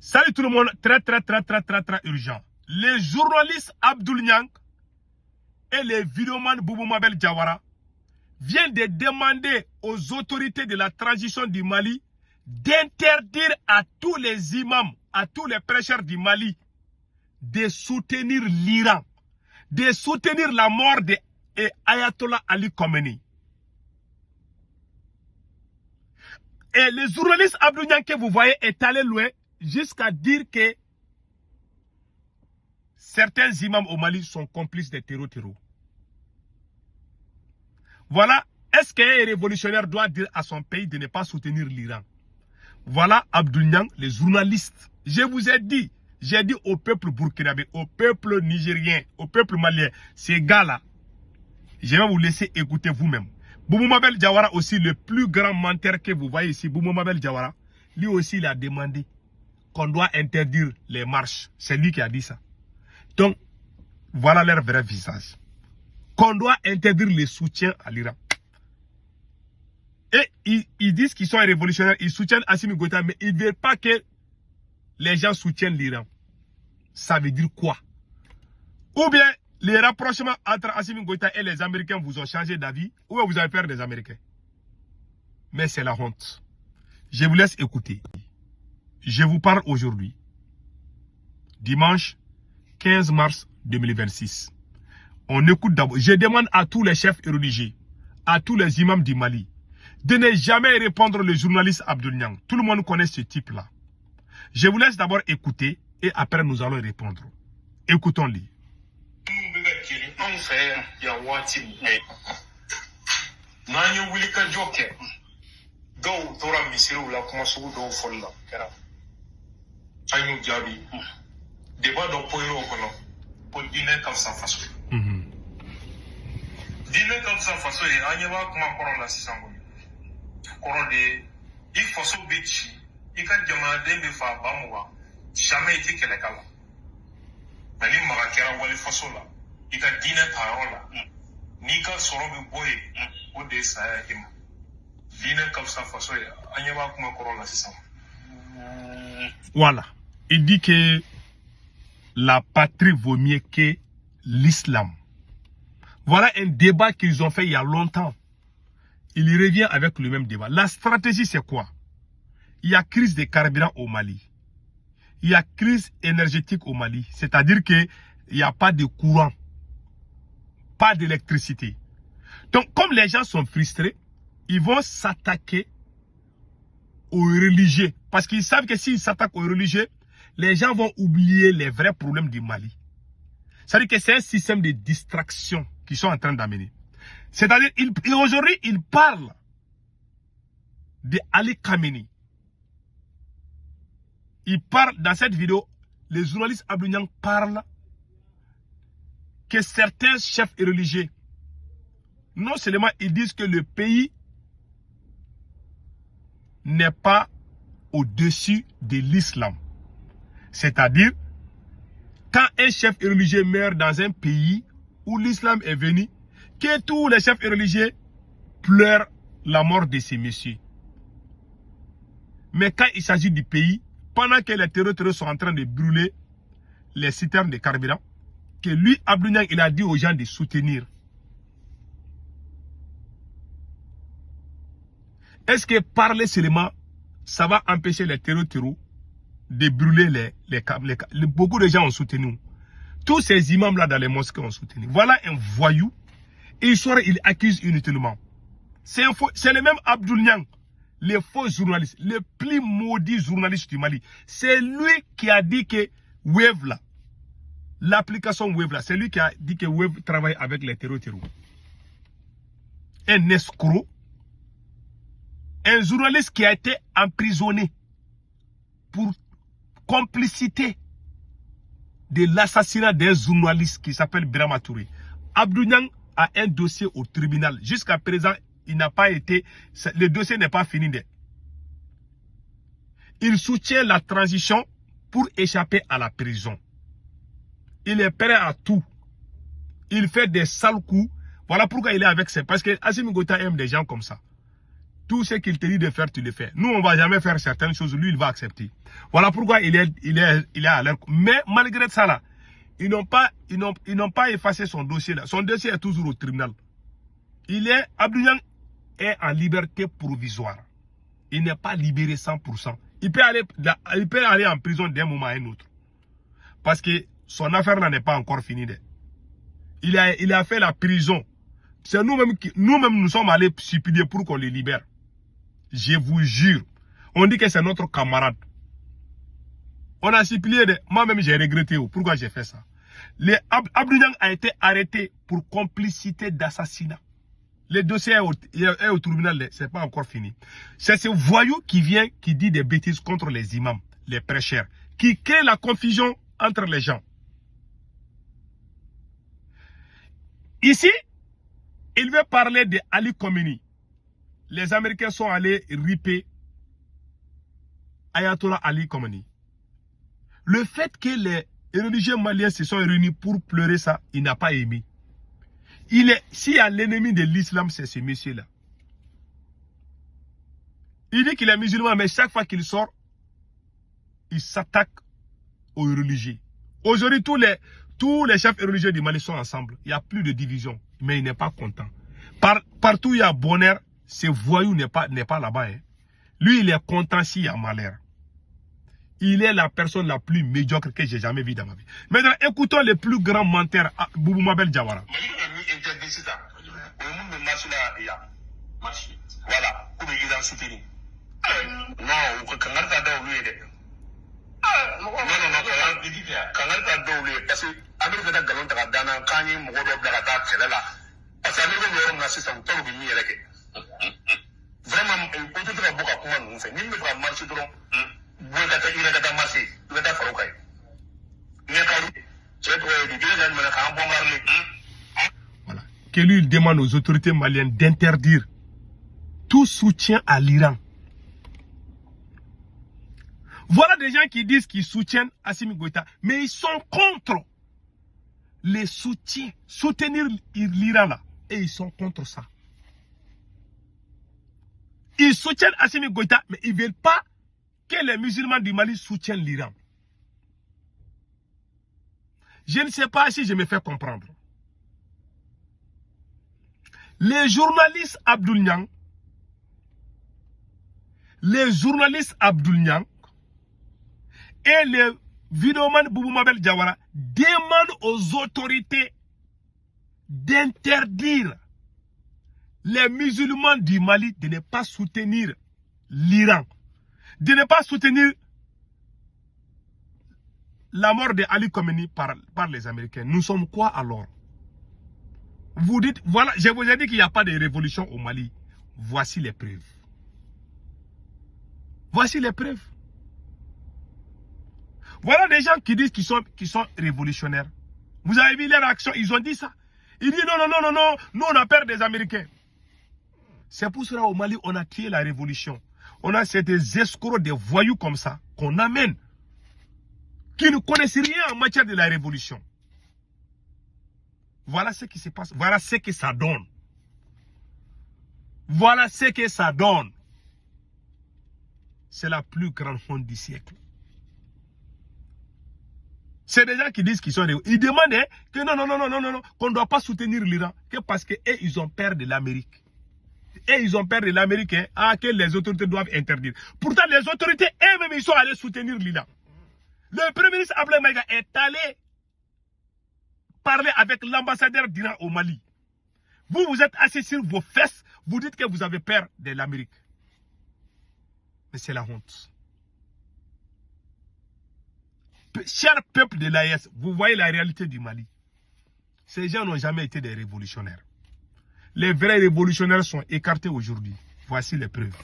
Salut tout le monde, très urgent. Les journalistes Abdoul Niang et les vidéomans Boubou Mabel Diawara viennent de demander aux autorités de la transition du Mali d'interdire à tous les imams, à tous les prêcheurs du Mali de soutenir l'Iran, de soutenir la mort de Ayatollah Ali Khamenei. Et les journalistes Abdoul Niang que vous voyez est allé loin jusqu'à dire que certains imams au Mali sont complices des terreaux. Voilà, est-ce qu'un révolutionnaire doit dire à son pays de ne pas soutenir l'Iran? Voilà Abdoul Niang, les journalistes. Je vous ai dit, j'ai dit au peuple burkinabé, au peuple nigérien, au peuple malien, ces gars-là, je vais vous laisser écouter vous-même. Boubou Mabel Diawara aussi, le plus grand menteur que vous voyez ici, Boubou Mabel Diawara, lui aussi il a demandé qu'on doit interdire les marches. C'est lui qui a dit ça. Donc, voilà leur vrai visage. Qu'on doit interdire les soutiens à l'Iran. Et ils disent qu'ils sont révolutionnaires, ils soutiennent Assimi Goïta, mais ils ne veulent pas que les gens soutiennent l'Iran. Ça veut dire quoi? Ou bien, les rapprochements entre Assimi Goïta et les Américains vous ont changé d'avis, ou bien vous avez peur des Américains. Mais c'est la honte. Je vous laisse écouter. Je vous parle aujourd'hui, dimanche 15 mars 2026. On écoute d'abord. Je demande à tous les chefs religieux, à tous les imams du Mali, de ne jamais répondre le journaliste Abdoul Niang. Tout le monde connaît ce type-là. Je vous laisse d'abord écouter et après nous allons répondre. Écoutons-le. Débat dɔ poyi o kɔnɔ ko diinɛ ka fisa faso ye. Diinɛ ka fisa faso ye an ɲɛ b'a kuma kɔrɔ la sisan kɔni. Kɔrɔ de i faso bɛ ci i ka jamanaden bɛ fa ba mugan jamais i tɛ kɛlɛ k'a la. Mais ni maga kɛra wali faso la i ka diinɛ ta yɔrɔ la n'i ka sɔrɔ bɛ bɔ yen o de ye saya i ma. Diinɛ ka fisa faso ye an ɲɛ b'a kuma kɔrɔ la sisan. Voilà, il dit que la patrie vaut mieux que l'islam. Voilà un débat qu'ils ont fait il y a longtemps. Il revient avec le même débat. La stratégie, c'est quoi? Il y a crise de carburant au Mali. Il y a crise énergétique au Mali. C'est-à-dire qu'il n'y a pas de courant, pas d'électricité. Donc, comme les gens sont frustrés, ils vont s'attaquer aux religieux. Parce qu'ils savent que s'ils s'attaquent aux religieux, les gens vont oublier les vrais problèmes du Mali. C'est-à-dire que c'est un système de distraction qu'ils sont en train d'amener. C'est-à-dire, aujourd'hui, ils parlent de Ali Khamenei. Ils parlent, dans cette vidéo, les journalistes Abdoul Niang parlent que certains chefs religieux, non seulement ils disent que le pays n'est pas au-dessus de l'islam. C'est-à-dire, quand un chef religieux meurt dans un pays où l'islam est venu, que tous les chefs religieux pleurent la mort de ces messieurs. Mais quand il s'agit du pays, pendant que les terroristes sont en train de brûler les citernes de carburant, que lui, Abdoul Niang, il a dit aux gens de soutenir. Est-ce que parler seulement, ça va empêcher les terroristes de brûler beaucoup de gens ont soutenu. Tous ces imams-là dans les mosquées ont soutenu. Voilà un voyou. Et il accuse inutilement. C'est le même Abdoul Niang, le faux journaliste, le plus maudit journaliste du Mali. C'est lui qui a dit que Wave là, l'application Wave là, c'est lui qui a dit que Wave travaille avec les terroristes. Un escroc. Un journaliste qui a été emprisonné pour complicité de l'assassinat d'un journaliste qui s'appelle Birama Touré. Abdoul Niang a un dossier au tribunal. Jusqu'à présent, il n'a pas été... Le dossier n'est pas fini. Il soutient la transition pour échapper à la prison. Il est prêt à tout. Il fait des sales coups. Voilà pourquoi il est avec ça. Parce que Assimi Goïta aime des gens comme ça. Tout ce qu'il te dit de faire, tu le fais. Nous, on ne va jamais faire certaines choses. Lui, il va accepter. Voilà pourquoi il est à l'air. Mais malgré ça, là, ils n'ont pas effacé son dossier là. Son dossier est toujours au tribunal. Abdou Niang est en liberté provisoire. Il n'est pas libéré 100%. Il peut aller en prison d'un moment à un autre. Parce que son affaire là n'est pas encore finie. Il a fait la prison. C'est nous-mêmes nous sommes allés supplier pour qu'on le libère. Je vous jure. On dit que c'est notre camarade. On a supplié. Moi-même, j'ai regretté. Pourquoi j'ai fait ça? Abdou Niang a été arrêté pour complicité d'assassinat. Le dossier est au tribunal. Ce n'est pas encore fini. C'est ce voyou qui vient, qui dit des bêtises contre les imams, les prêcheurs, qui crée la confusion entre les gens. Ici, il veut parler de Ali Khamenei. Les Américains sont allés riper Ayatollah Ali Khamenei. Le fait que les religieux maliens se sont réunis pour pleurer ça, il n'a pas aimé. S'il y a l'ennemi de l'islam, c'est ce monsieur-là. Il dit qu'il est musulman, mais chaque fois qu'il sort, il s'attaque aux religieux. Aujourd'hui, tous les chefs religieux du Mali sont ensemble. Il n'y a plus de division, mais il n'est pas content. Partout où il y a bonheur, ce voyou n'est pas là-bas. Hein. Lui, il est content s'il y a malheur. Il est la personne la plus médiocre que j'ai jamais vue dans ma vie. Maintenant, écoutons le plus grand menteur, Boubou Mabel Diawara. Voilà, comme il a soutenu. Non, on peut pas d'oublier. Non, quand on d'oublier, parce que avec le galon de la dana, quand il m'a dit de la table, c'est là. Parce que nous avons assisté à un tour de nuit avec. Vraiment, on peut faire beaucoup à comment nous fait. Nous devons marcher trop. Vous êtes marcher, vous êtes à Faroukai. Voilà. Que lui, il demande aux autorités maliennes d'interdire tout soutien à l'Iran. Voilà des gens qui disent qu'ils soutiennent Assimi Goïta, mais ils sont contre les soutiens, soutenir l'Iran là, et ils sont contre ça. Ils soutiennent Assimi Goïta, mais ils ne veulent pas que les musulmans du Mali soutiennent l'Iran. Je ne sais pas si je me fais comprendre. Les journalistes Abdou Niang, et les vidéomans Boubou Mabel Diawara demandent aux autorités d'interdire les musulmans du Mali de ne pas soutenir l'Iran, de ne pas soutenir la mort de Ali Khamenei par les Américains. Nous sommes quoi alors? Vous dites, voilà, je vous ai dit qu'il n'y a pas de révolution au Mali. Voici les preuves. Voici les preuves. Voilà des gens qui disent qu'ils sont révolutionnaires. Vous avez vu leur action, ils ont dit ça. Ils disent non, nous on a peur des Américains. C'est pour cela au Mali, on a tué la révolution. On a ces escrocs, des voyous comme ça, qu'on amène, qui ne connaissent rien en matière de la révolution. Voilà ce qui se passe. Voilà ce que ça donne. Voilà ce que ça donne. C'est la plus grande honte du siècle. C'est des gens qui disent qu'ils sont... Ils demandent que non, qu'on ne doit pas soutenir l'Iran, que parce qu'ils ont peur de l'Amérique. Et ils ont peur de l'Amérique, que les autorités doivent interdire. Pourtant, les autorités eux-mêmes, ils sont allés soutenir l'Iran. Le Premier ministre Abdoulaye Maïga est allé parler avec l'ambassadeur d'Iran au Mali. Vous, vous êtes assis sur vos fesses, vous dites que vous avez peur de l'Amérique. Mais c'est la honte. Cher peuple de l'AES, vous voyez la réalité du Mali. Ces gens n'ont jamais été des révolutionnaires. Les vrais révolutionnaires sont écartés aujourd'hui. Voici les preuves.